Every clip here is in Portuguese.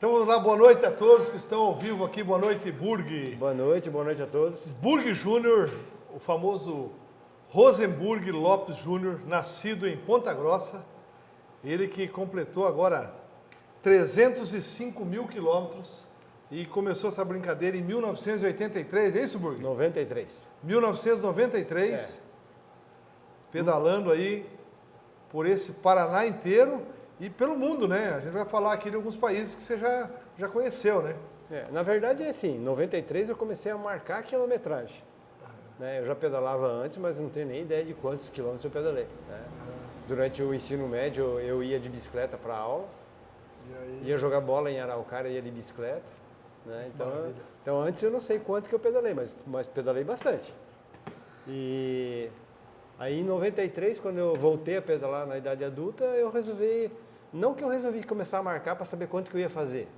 Então vamos lá, boa noite a todos que estão ao vivo aqui. Boa noite, Burg. Boa noite a todos. Burg Júnior, o famoso Rosenburg Lopes Júnior, nascido em Ponta Grossa. Ele que completou agora 305 mil quilômetros e começou essa brincadeira em 1983, é isso, Burg? 93. 1993, pedalando aí por esse Paraná inteiro e pelo mundo, né? A gente vai falar aqui de alguns países que você já conheceu, né? Na verdade é assim, em 93 eu comecei a marcar a quilometragem. Né? Eu já pedalava antes, mas não tenho nem ideia de quantos quilômetros eu pedalei. Né? Durante o ensino médio eu ia de bicicleta para aula, ia jogar bola em Araucária, ia de bicicleta. Né? Então antes eu não sei quanto que eu pedalei, mas pedalei bastante. E aí em 93, quando eu voltei a pedalar na idade adulta, eu resolvi, não que eu resolvi começar a marcar para saber quanto que eu ia fazer.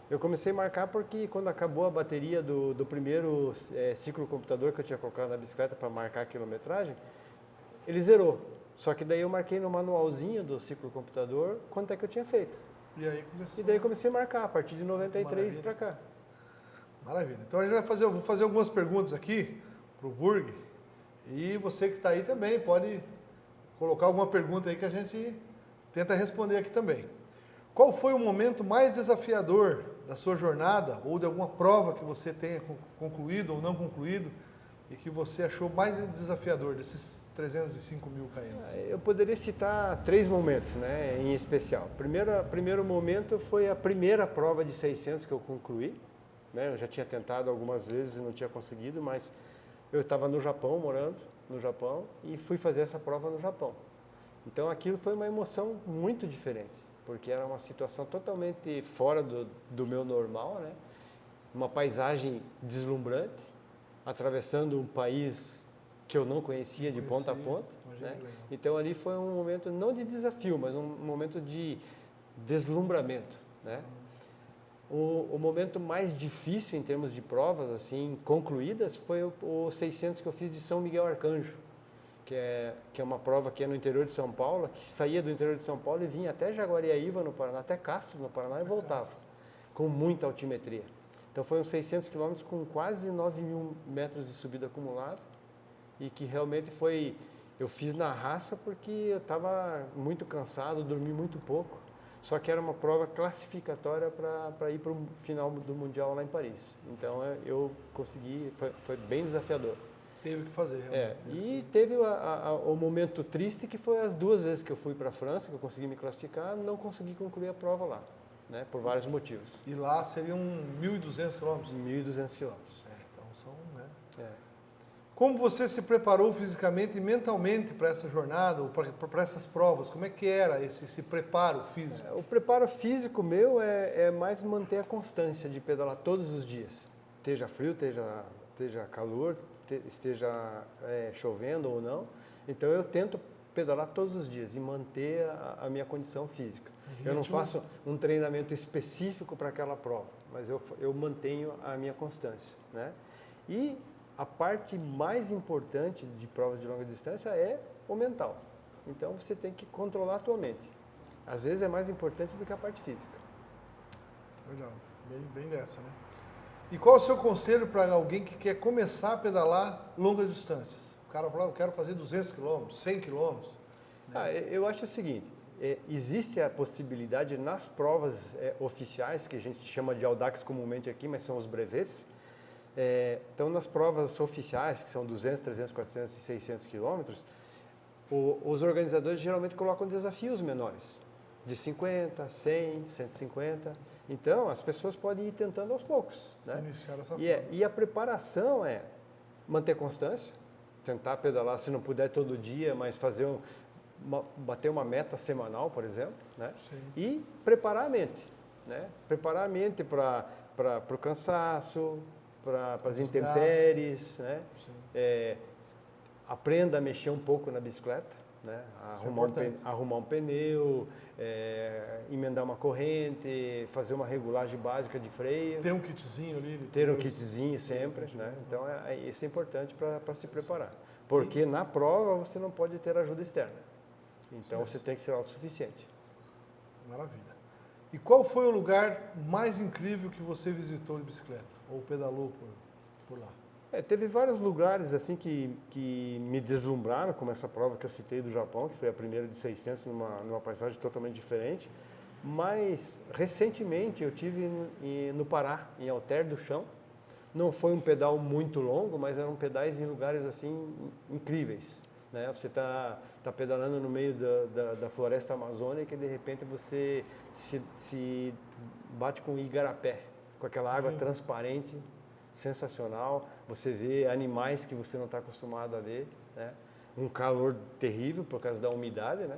Eu comecei a marcar porque quando acabou a bateria do primeiro ciclocomputador que eu tinha colocado na bicicleta para marcar a quilometragem, ele zerou. Só que daí eu marquei no manualzinho do ciclocomputador quanto é que eu tinha feito. E daí comecei a marcar a partir de 93 para cá. Maravilha. Então a gente vou fazer algumas perguntas aqui para o Burg. E você que está aí também pode colocar alguma pergunta aí que a gente tenta responder aqui também. Qual foi o momento mais desafiador da sua jornada ou de alguma prova que você tenha concluído ou não concluído e que você achou mais desafiador desses 305 mil km? Eu poderia citar 3 momentos, né, em especial. Primeiro momento foi a primeira prova de 600 que eu concluí. Né? Eu já tinha tentado algumas vezes e não tinha conseguido, mas eu estava no Japão, morando no Japão, e fui fazer essa prova no Japão. Então aquilo foi uma emoção muito diferente, porque era uma situação totalmente fora do meu normal, né? Uma paisagem deslumbrante, atravessando um país que eu não conhecia de ponta a ponta. Né? Então ali foi um momento não de desafio, mas um momento de deslumbramento. Né? O momento mais difícil em termos de provas assim concluídas foi o 600 que eu fiz de São Miguel Arcanjo, que é uma prova que é no interior de São Paulo, que saía do interior de São Paulo e vinha até Jaguariaíva, no Paraná, até Castro, no Paraná, e voltava, com muita altimetria. Então foi uns 600 quilômetros com quase 9 mil metros de subida acumulada, e que realmente foi, eu fiz na raça porque eu estava muito cansado, dormi muito pouco, só que era uma prova classificatória para ir para o final do Mundial lá em Paris. Então eu consegui, foi bem desafiador. Teve que fazer, realmente. E teve o momento triste que foi as 2 vezes que eu fui para a França, que eu consegui me classificar, não consegui concluir a prova lá, né, por vários motivos. E lá seriam 1.200 quilômetros? 1.200 quilômetros. Então são, né? Como você se preparou fisicamente e mentalmente para essa jornada, ou para essas provas? Como é que era esse preparo físico? O preparo físico meu é mais manter a constância de pedalar todos os dias. Esteja frio, esteja calor, esteja chovendo ou não. Então eu tento pedalar todos os dias e manter a minha condição física. Eu não faço um treinamento específico para aquela prova, mas eu mantenho a minha constância. Né? E a parte mais importante de provas de longa distância é o mental. Então você tem que controlar a tua mente. Às vezes é mais importante do que a parte física. Legal, bem dessa, né? E qual é o seu conselho para alguém que quer começar a pedalar longas distâncias? O cara fala, eu quero fazer 200 km, 100 km. Né? Eu acho o seguinte, existe a possibilidade nas provas oficiais, que a gente chama de Audax comumente aqui, mas são os brevets. Então, nas provas oficiais, que são 200, 300, 400 e 600 quilômetros, os organizadores geralmente colocam desafios menores, de 50, 100, 150. Então, as pessoas podem ir tentando aos poucos. Né? Iniciar essa E a preparação é manter constância, tentar pedalar, se não puder todo dia, mas bater uma meta semanal, por exemplo. Né? E preparar a mente. Né? Preparar a mente para o cansaço, para as intempéries, né? Aprenda a mexer um pouco na bicicleta, né? Arrumar um pneu, emendar uma corrente, fazer uma regulagem básica de freio. Ter um kitzinho ali. Ter um kitzinho sempre, né? Então isso é importante para se preparar. Porque na prova você não pode ter ajuda externa. Então você tem que ser autossuficiente. Maravilha. E qual foi o lugar mais incrível que você visitou de bicicleta? Ou pedalou por lá? Teve vários lugares assim que me deslumbraram, como essa prova que eu citei do Japão, que foi a primeira de 600 numa paisagem totalmente diferente. Mas, recentemente, eu tive no Pará, em Alter do Chão. Não foi um pedal muito longo, mas eram pedais em lugares assim incríveis. Né? Você está pedalando no meio da floresta amazônica e, de repente, você se bate com um igarapé, com aquela água transparente, sensacional. Você vê animais que você não está acostumado a ver, né? Um calor terrível por causa da umidade, né?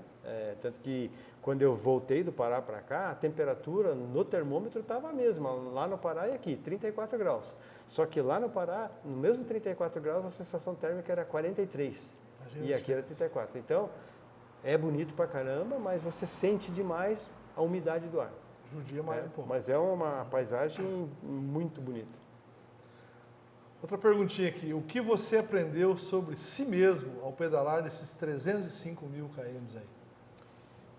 Tanto que quando eu voltei do Pará para cá, a temperatura no termômetro estava a mesma, lá no Pará e aqui, 34 graus. Só que lá no Pará, no mesmo 34 graus, a sensação térmica era 43 e aqui era 34. Então, é bonito pra caramba, mas você sente demais a umidade do ar. Judia mais um pouco. Mas é uma paisagem muito bonita. Outra perguntinha aqui. O que você aprendeu sobre si mesmo ao pedalar nesses 305 mil km aí?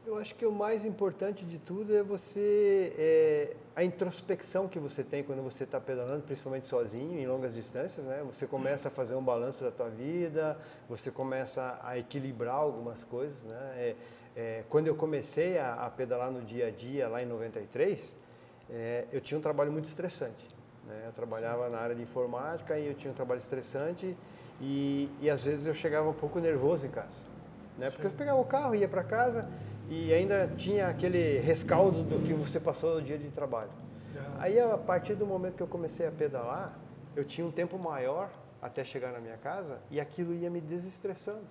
Eu acho que o mais importante de tudo é a introspecção que você tem quando você está pedalando, principalmente sozinho, em longas distâncias, né? Você começa a fazer um balanço da tua vida, você começa a equilibrar algumas coisas, né? Quando eu comecei a pedalar no dia a dia, lá em 93, eu tinha um trabalho muito estressante. Eu trabalhava na área de informática e eu tinha um trabalho estressante e às vezes eu chegava um pouco nervoso em casa, né? Porque eu pegava o carro, ia para casa e ainda tinha aquele rescaldo do que você passou no dia de trabalho. Aí, a partir do momento que eu comecei a pedalar, eu tinha um tempo maior até chegar na minha casa e aquilo ia me desestressando.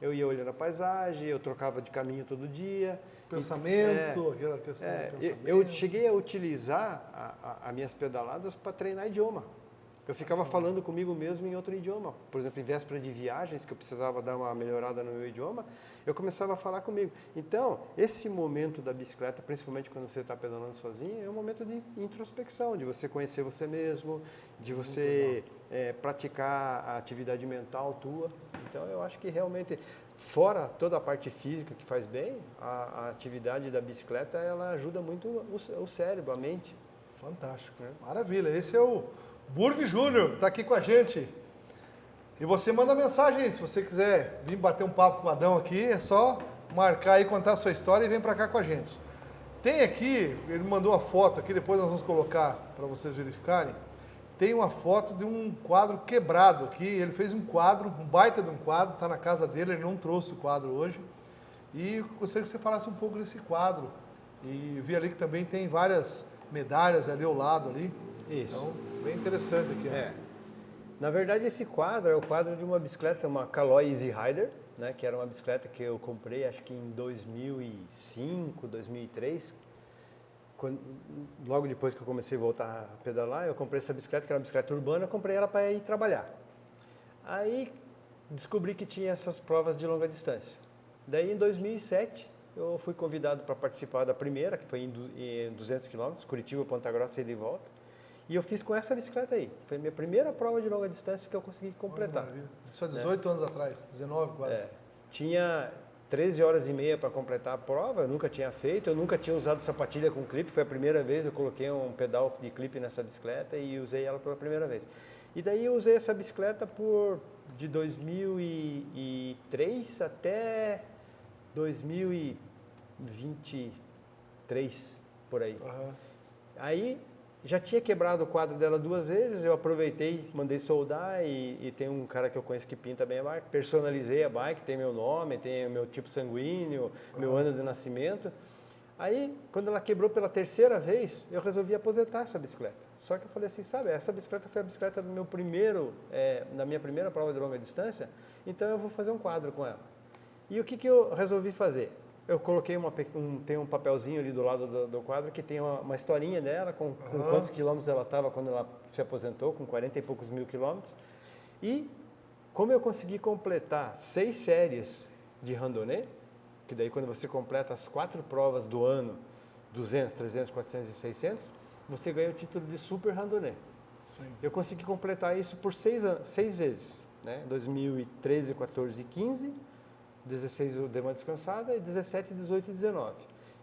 Eu ia olhando a paisagem, eu trocava de caminho todo dia. Pensamento, aquela questão do pensamento. Eu cheguei a utilizar as minhas pedaladas para treinar idioma. Eu ficava falando comigo mesmo em outro idioma. Por exemplo, em véspera de viagens, que eu precisava dar uma melhorada no meu idioma, eu começava a falar comigo. Então, esse momento da bicicleta, principalmente quando você está pedalando sozinho, é um momento de introspecção, de você conhecer você mesmo, de você praticar a atividade mental tua. Então, eu acho que realmente, fora toda a parte física que faz bem, a atividade da bicicleta, ela ajuda muito o cérebro, a mente. Fantástico. Maravilha. Esse é o Burg Júnior, que está aqui com a gente. E você manda mensagem aí, se você quiser vir bater um papo com o Adão aqui, é só marcar aí, contar a sua história e vem para cá com a gente. Tem aqui, ele mandou a foto aqui, depois nós vamos colocar para vocês verificarem. Tem uma foto de um quadro quebrado aqui, ele fez um quadro, um baita de um quadro, está na casa dele, ele não trouxe o quadro hoje. E gostaria que você falasse um pouco desse quadro. E vi ali que também tem várias medalhas ali ao lado ali. Isso. Então, bem interessante aqui. Na verdade, esse quadro é o quadro de uma bicicleta, uma Caloi Easy Rider, né, que era uma bicicleta que eu comprei, acho que em 2005, 2003. Logo depois que eu comecei a voltar a pedalar, eu comprei essa bicicleta, que era uma bicicleta urbana, eu comprei ela para ir trabalhar. Aí, descobri que tinha essas provas de longa distância. Daí, em 2007, eu fui convidado para participar da primeira, que foi em 200 km, Curitiba, Ponta Grossa e de volta. E eu fiz com essa bicicleta aí. Foi a minha primeira prova de longa distância que eu consegui completar. Isso há 18 anos atrás, 19 quase. Tinha 13 horas e meia para completar a prova, eu nunca tinha feito, eu nunca tinha usado sapatilha com clipe, foi a primeira vez, eu coloquei um pedal de clipe nessa bicicleta e usei ela pela primeira vez. E daí eu usei essa bicicleta de 2003 até 2023, por aí. Aí já tinha quebrado o quadro dela 2 vezes, eu aproveitei, mandei soldar e tem um cara que eu conheço que pinta bem a bike, personalizei a bike, tem meu nome, tem o meu tipo sanguíneo, meu ano de nascimento. Aí, quando ela quebrou pela 3ª vez, eu resolvi aposentar essa bicicleta. Só que eu falei assim, sabe, essa bicicleta foi a bicicleta do na minha primeira prova de longa distância, então eu vou fazer um quadro com ela. E o que eu resolvi fazer? Eu coloquei tem um papelzinho ali do lado do quadro que tem uma historinha dela, com quantos quilômetros ela estava quando ela se aposentou, com 40 e poucos mil quilômetros. E como eu consegui completar 6 séries de randonnée, que daí quando você completa as 4 provas do ano, 200, 300, 400 e 600, você ganha o título de Super Randonnée. Sim. Eu consegui completar isso por 6 vezes, né? 2013, 14 e 15, 16 eu dei uma descansada, e 17, 18 e 19.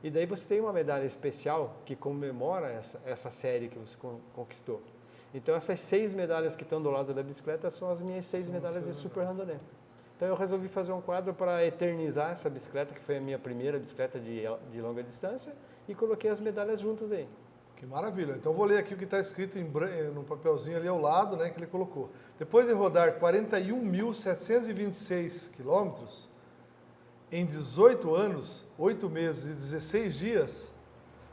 E daí você tem uma medalha especial que comemora essa série que você conquistou. Então essas 6 medalhas que estão do lado da bicicleta são as minhas 6 medalhas de super randonnée. Então eu resolvi fazer um quadro para eternizar essa bicicleta, que foi a minha primeira bicicleta de longa distância, e coloquei as medalhas juntas aí. Que maravilha. Então eu vou ler aqui o que está escrito no papelzinho ali ao lado, né, que ele colocou. Depois de rodar 41.726 quilômetros, em 18 anos, 8 meses e 16 dias,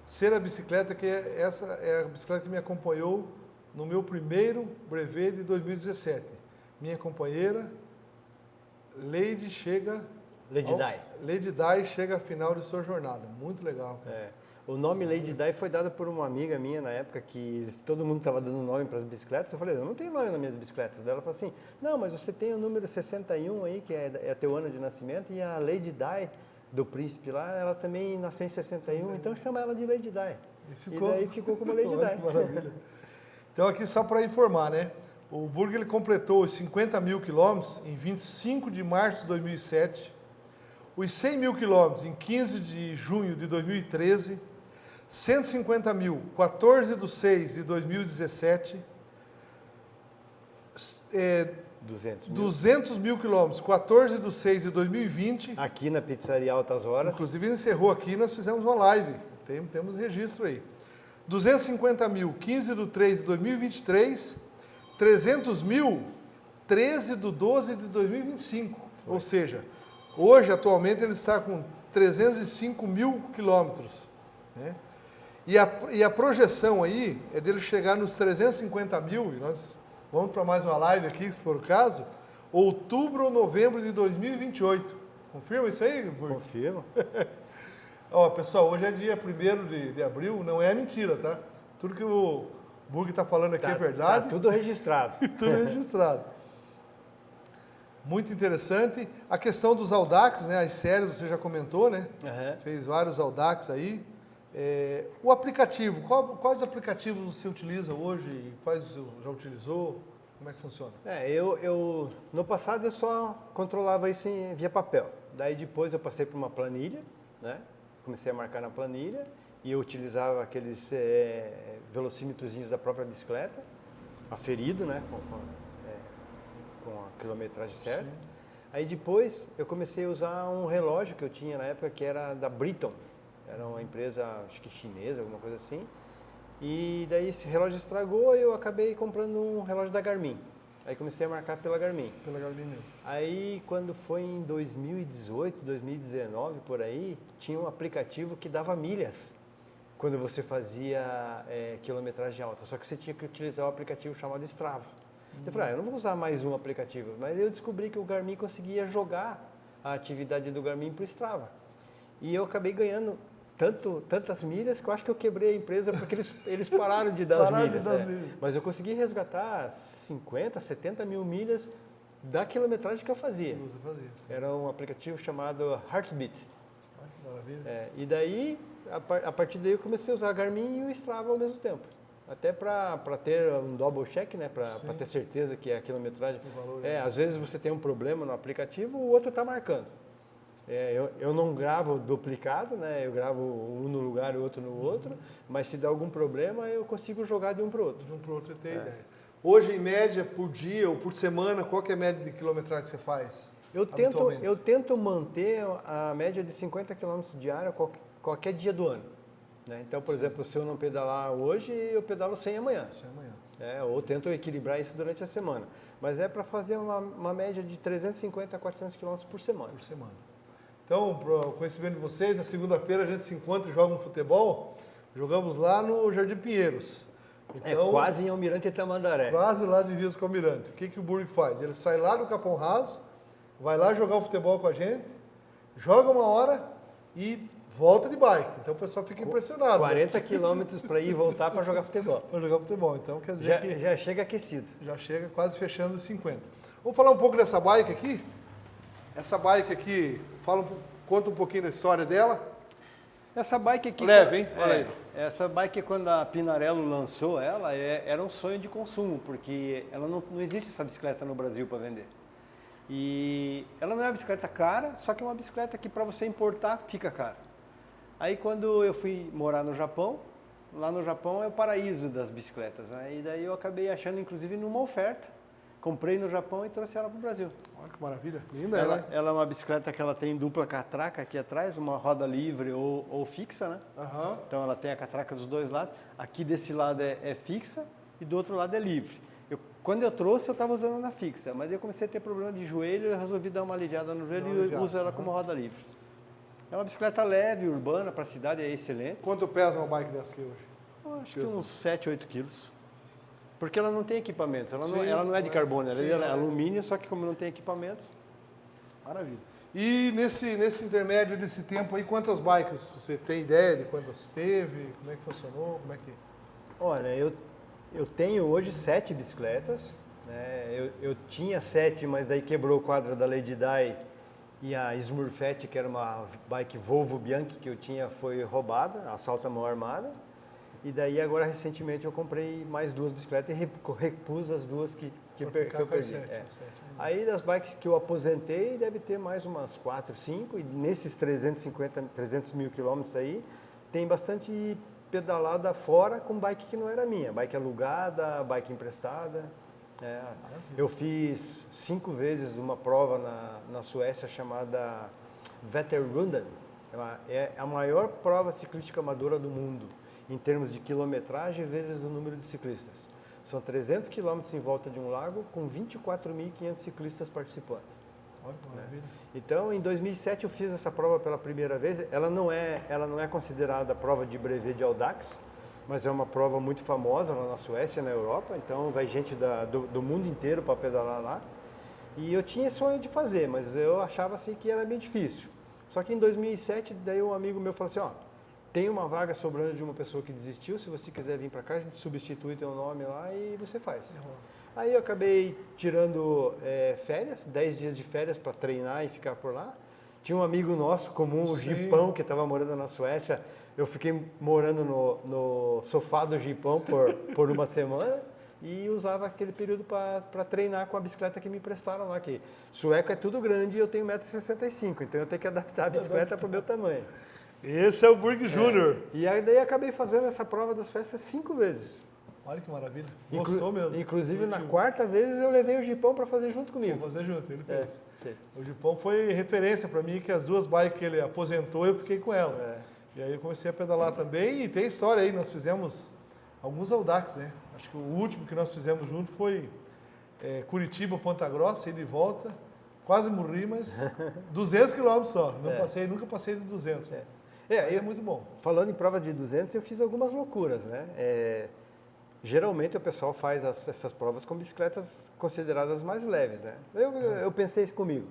ser a bicicleta essa é a bicicleta que me acompanhou no meu primeiro brevet de 2017. Minha companheira, Lady Di chega à final de sua jornada. Muito legal, cara. O nome Lady Di foi dado por uma amiga minha na época que todo mundo estava dando nome para as bicicletas. Eu falei, eu não tenho nome nas minhas bicicletas. Daí ela falou assim, não, mas você tem o número 61 aí, que é teu ano de nascimento, e a Lady Di, do príncipe lá, ela também nasceu em 61, então chama ela de Lady Di. E daí ficou como Lady Di. Maravilha. Então aqui só para informar, né? O Burg ele completou os 50 mil quilômetros em 25 de março de 2007, os 100 mil quilômetros em 15 de junho de 2013, 150 mil, 14 de 6 de 2017, 200 mil quilômetros, 14 de 6 de 2020. Aqui na Pizzaria Altas Horas. Inclusive encerrou aqui, nós fizemos uma live, temos registro aí. 250 mil, 15 de 3 de 2023, 300 mil, 13 de 12 de 2025. Ou seja, hoje, atualmente, ele está com 305 mil quilômetros, né? E a projeção aí é dele chegar nos 350 mil, e nós vamos para mais uma live aqui, se for o caso, outubro ou novembro de 2028. Confirma isso aí, Burg? Confirmo. Ó, pessoal, hoje é dia 1º de abril, não é mentira, tá? Tudo que o Burg está falando aqui é verdade. Tá tudo registrado. Tudo registrado. Muito interessante. A questão dos Audax, né? As séries, você já comentou, né? Uhum. Fez vários Audax aí. O aplicativo, quais aplicativos você utiliza hoje e quais você já utilizou? Como é que funciona? No passado eu só controlava isso via papel. Daí depois eu passei para uma planilha, né? Comecei a marcar na planilha e eu utilizava aqueles velocímetrozinhos da própria bicicleta, aferido, né? Com a quilometragem certa. Sim. Aí depois eu comecei a usar um relógio que eu tinha na época que era da Briton. Era uma empresa, acho que chinesa, alguma coisa assim. E daí esse relógio estragou e eu acabei comprando um relógio da Garmin. Aí comecei a marcar pela Garmin. Pela Garmin mesmo. Aí quando foi em 2018, 2019, por aí, tinha um aplicativo que dava milhas quando você fazia quilometragem alta. Só que você tinha que utilizar o aplicativo chamado Strava. Eu falei, eu não vou usar mais um aplicativo. Mas eu descobri que o Garmin conseguia jogar a atividade do Garmin para o Strava. E eu acabei ganhando tantas milhas que eu acho que eu quebrei a empresa porque eles pararam de dar as milhas. Mas eu consegui resgatar 50, 70 mil milhas da quilometragem que eu fazia. Era um aplicativo chamado Heartbeat. Maravilha. E daí, a partir daí eu comecei a usar a Garmin e o Strava ao mesmo tempo. Até para ter um double check, né? Para ter certeza que a quilometragem... às vezes você tem um problema no aplicativo, o outro está marcando. Eu não gravo duplicado, né? Eu gravo um no lugar e o outro no outro, mas se der algum problema, eu consigo jogar de um para o outro. De um para o outro, tem ideia. Hoje, em média, por dia ou por semana, qual que é a média de quilometragem que você faz? Eu tento manter a média de 50 km diária qualquer dia do ano. Né? Então, por exemplo, se eu não pedalar hoje, eu pedalo 100 amanhã. Ou tento equilibrar isso durante a semana. Mas é para fazer uma média de 350 a 400 km por semana. Então, para o conhecimento de vocês, na segunda-feira a gente se encontra e joga um futebol. Jogamos lá no Jardim Pinheiros. Então, quase em Almirante Tamandaré. Quase lá de Vias com Almirante. O que o Burg faz? Ele sai lá do Capão Raso, vai lá jogar o futebol com a gente, joga uma hora e volta de bike. Então o pessoal fica impressionado. 40 quilômetros para ir e voltar para jogar futebol. Para jogar futebol. Então quer dizer que... Já chega aquecido. Já chega quase fechando os 50. Vamos falar um pouco dessa bike aqui? Essa bike aqui, conta um pouquinho da história dela. Essa bike aqui... Leve, hein? Olha aí. Essa bike, quando a Pinarello lançou ela, era um sonho de consumo, porque ela não existe essa bicicleta no Brasil para vender. E ela não é uma bicicleta cara, só que é uma bicicleta que para você importar fica cara. Aí quando eu fui morar no Japão, lá no Japão é o paraíso das bicicletas. Aí daí eu acabei achando, inclusive, numa oferta. Comprei no Japão e trouxe ela para o Brasil. Olha que maravilha. Linda Ela é uma bicicleta que ela tem dupla catraca aqui atrás, uma roda livre ou fixa, né? Aham. Então ela tem a catraca dos dois lados. Aqui desse lado é fixa e do outro lado é livre. Quando eu trouxe, eu estava usando na fixa, mas eu comecei a ter problema de joelho e eu resolvi dar uma aliviada no joelho e uso ela como roda livre. É uma bicicleta leve, urbana, para a cidade é excelente. Quanto pesa uma bike dessa aqui hoje? Eu acho que uns 7, 8 quilos. Porque ela não tem equipamentos, ela não é de carbono, ela é alumínio, só que como não tem equipamento. Maravilha. E nesse intermédio desse tempo aí, quantas bikes você tem ideia de quantas teve? Como é que funcionou? Como é que... Olha, eu tenho hoje 7 bicicletas, né? Eu tinha 7, mas daí quebrou o quadro da Lady Di e a Smurfette, que era uma bike Volvo Bianchi que eu tinha, foi roubada, assalto à mão armada. E daí agora recentemente eu comprei mais 2 bicicletas e repus as 2 que eu perdi. Aí das bikes que eu aposentei deve ter mais umas 4, 5 e nesses 300 mil quilômetros aí tem bastante pedalada fora com bike que não era minha, bike alugada, bike emprestada. Eu fiz 5 vezes uma prova na Suécia chamada Vätternrundan. É a maior prova ciclística amadora do mundo, em termos de quilometragem vezes o número de ciclistas. São 300 quilômetros em volta de um lago com 24.500 ciclistas participando. Olha que maravilha. Então, em 2007 eu fiz essa prova pela primeira vez. Ela não é considerada prova de brevet de Audax, mas é uma prova muito famosa lá na Suécia, na Europa. Então, vai gente do mundo inteiro para pedalar lá. E eu tinha sonho de fazer, mas eu achava assim que era bem difícil. Só que em 2007, daí um amigo meu falou assim, ó, tem uma vaga sobrando de uma pessoa que desistiu, se você quiser vir para cá, a gente substitui teu nome lá e você faz. Aí eu acabei tirando férias, 10 dias de férias para treinar e ficar por lá. Tinha um amigo nosso comum, o Gipão, que estava morando na Suécia. Eu fiquei morando no sofá do Gipão por uma semana e usava aquele período para treinar com a bicicleta que me emprestaram lá. Que sueco é tudo grande e eu tenho 1,65 m, então eu tenho que adaptar a bicicleta para o meu tamanho. Esse é o Burg Júnior. E aí daí acabei fazendo essa prova da Suécia 5 vezes. Olha que maravilha. Gostou mesmo. Inclusive na quarta vez eu levei o Gipão para fazer junto comigo. Vou fazer junto, ele fez. O Gipão foi referência para mim, que as 2 bikes que ele aposentou, eu fiquei com ela. E aí eu comecei a pedalar também, e tem história aí, nós fizemos alguns Audax, né? Acho que o último que nós fizemos junto foi Curitiba, Ponta Grossa, ida e volta. Quase morri, mas 200 km só. Nunca passei de 200. É muito bom. Falando em prova de 200, eu fiz algumas loucuras, né? Geralmente o pessoal faz essas provas com bicicletas consideradas mais leves, né? Eu pensei comigo,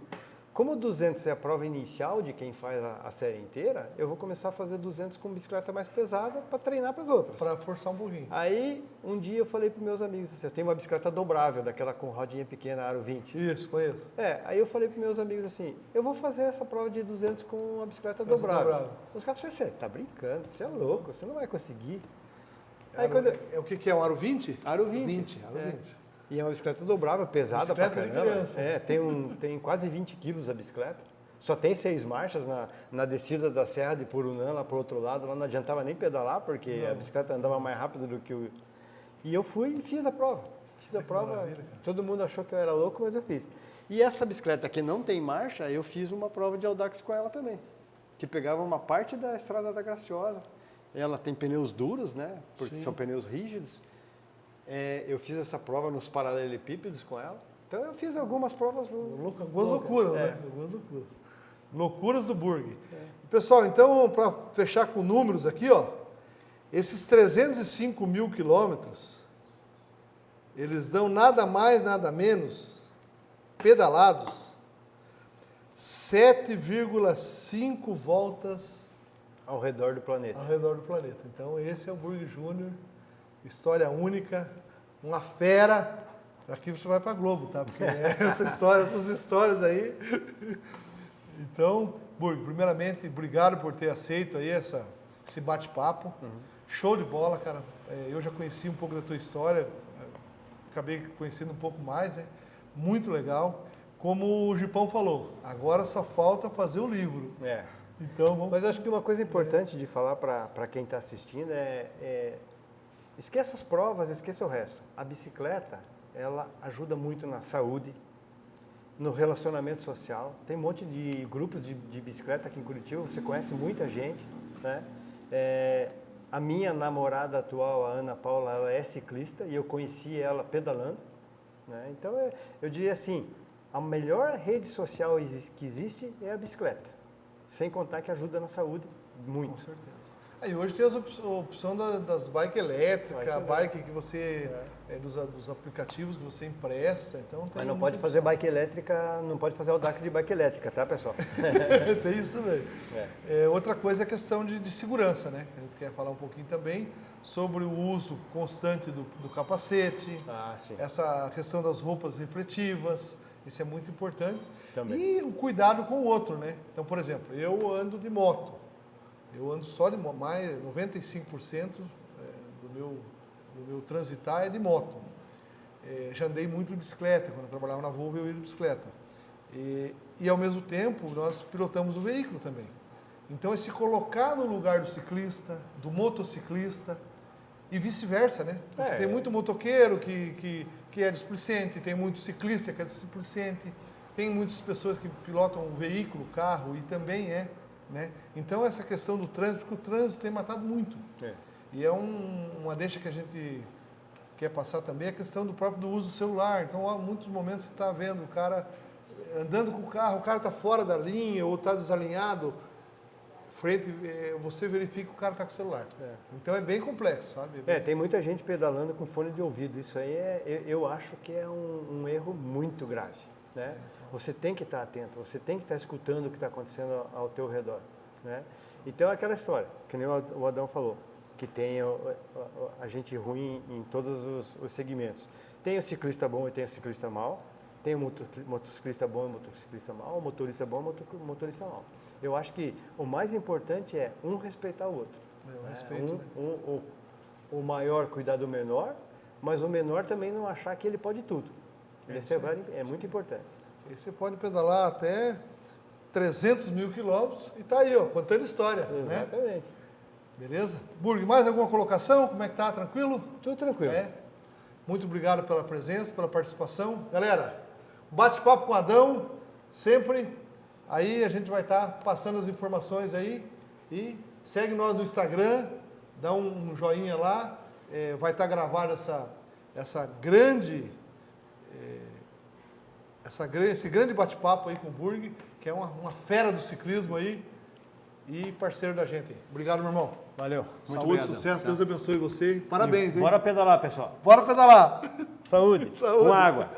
como 200 é a prova inicial de quem faz a série inteira, eu vou começar a fazer 200 com bicicleta mais pesada para treinar para as outras. Para forçar um pouquinho. Aí, um dia eu falei para meus amigos assim, eu tenho uma bicicleta dobrável, daquela com rodinha pequena, aro 20. Isso, conheço. Aí eu falei para meus amigos assim, eu vou fazer essa prova de 200 com uma bicicleta dobrável. Os caras falaram, você tá brincando, você é louco, você não vai conseguir. O que é um aro 20? Aro 20. Aro 20. E é uma bicicleta dobrável, pesada pra caramba. Criança. Tem quase 20 quilos a bicicleta. Só tem 6 marchas na descida da Serra de Purunã, lá pro outro lado. Lá não adiantava nem pedalar, porque a bicicleta andava mais rápido do que o... E eu fui e fiz a prova. Todo mundo achou que eu era louco, mas eu fiz. E essa bicicleta que não tem marcha, eu fiz uma prova de Audax com ela também. Que pegava uma parte da Estrada da Graciosa. Ela tem pneus duros, né? Porque são pneus rígidos. Eu fiz essa prova nos paralelepípedos com ela. Então eu fiz algumas provas. Algumas loucuras, né? Algumas loucuras. Loucuras do Burg. Pessoal, então, para fechar com números aqui, ó, esses 305 mil quilômetros, eles dão nada mais, nada menos, pedalados, 7,5 voltas ao redor do planeta. Então, esse é o Burg Júnior. História única, uma fera. Aqui você vai para a Globo, tá? Porque essas histórias aí. Então, Burg, primeiramente, obrigado por ter aceito aí esse bate-papo. Show de bola, cara. Eu já conheci um pouco da tua história, acabei conhecendo um pouco mais, né? Muito legal. Como o Gipão falou, agora só falta fazer o livro. Então, vamos... Mas acho que uma coisa importante de falar para quem está assistindo esqueça as provas, esqueça o resto. A bicicleta, ela ajuda muito na saúde, no relacionamento social. Tem um monte de grupos de bicicleta aqui em Curitiba, você conhece muita gente, né? A minha namorada atual, a Ana Paula, ela é ciclista e eu conheci ela pedalando, né? Então, eu diria assim, a melhor rede social que existe é a bicicleta. Sem contar que ajuda na saúde muito. Com certeza. Aí hoje tem a opção das bike elétricas, bike que você, dos aplicativos que você empresta, então tem. Mas não pode fazer bike elétrica, não pode fazer audax de bike elétrica, tá, pessoal? Tem isso também. Outra coisa é a questão de segurança, né? A gente quer falar um pouquinho também sobre o uso constante do capacete, essa questão das roupas refletivas, isso é muito importante. Também. E o cuidado com o outro, né? Então, por exemplo, eu ando de moto. Eu ando só de mais 95% do meu transitar é de moto. Já andei muito de bicicleta, quando eu trabalhava na Volvo eu ia de bicicleta. E ao mesmo tempo nós pilotamos o veículo também. Então é se colocar no lugar do ciclista, do motociclista e vice-versa, né? Porque tem muito motoqueiro que é displicente, tem muito ciclista que é displicente, tem muitas pessoas que pilotam o veículo, o carro e também né? Então essa questão do trânsito, porque o trânsito tem matado muito. E é uma deixa que a gente quer passar também, a questão do próprio do uso do celular. Então há muitos momentos você está vendo o cara andando com o cara está fora da linha ou está desalinhado, você verifica que o cara está com o celular. Então é bem complexo, sabe? Tem muita gente pedalando com fone de ouvido. Isso aí eu acho que é um erro muito grave, né? Você tem que estar atento, você tem que estar escutando o que está acontecendo ao teu redor, né? Então é aquela história, que nem o Adão falou, que tem a gente ruim em todos os segmentos. Tem o ciclista bom e tem o ciclista mau, tem o motociclista bom e o motociclista mau, o motorista bom e o motorista mau. Eu acho que o mais importante é um respeitar o outro. O respeito, né? O maior cuidar do menor, mas o menor também não achar que ele pode tudo. Isso é muito importante. E você pode pedalar até 300 mil quilômetros e está aí, ó, contando história. Exatamente. Né? Beleza? Burg, mais alguma colocação? Como é que tá? Tranquilo? Tudo tranquilo. Muito obrigado pela presença, pela participação. Galera, bate-papo com o Adão, sempre. Aí a gente vai estar passando as informações aí. E segue nós no Instagram, dá um joinha lá. Vai estar gravado esse grande bate-papo aí com o Burg, que é uma fera do ciclismo aí e parceiro da gente. Obrigado, meu irmão. Valeu. Saúde, obrigado. Sucesso, Deus abençoe você. Parabéns, hein? Bora pedalar, pessoal. Bora pedalar. Saúde. Com água.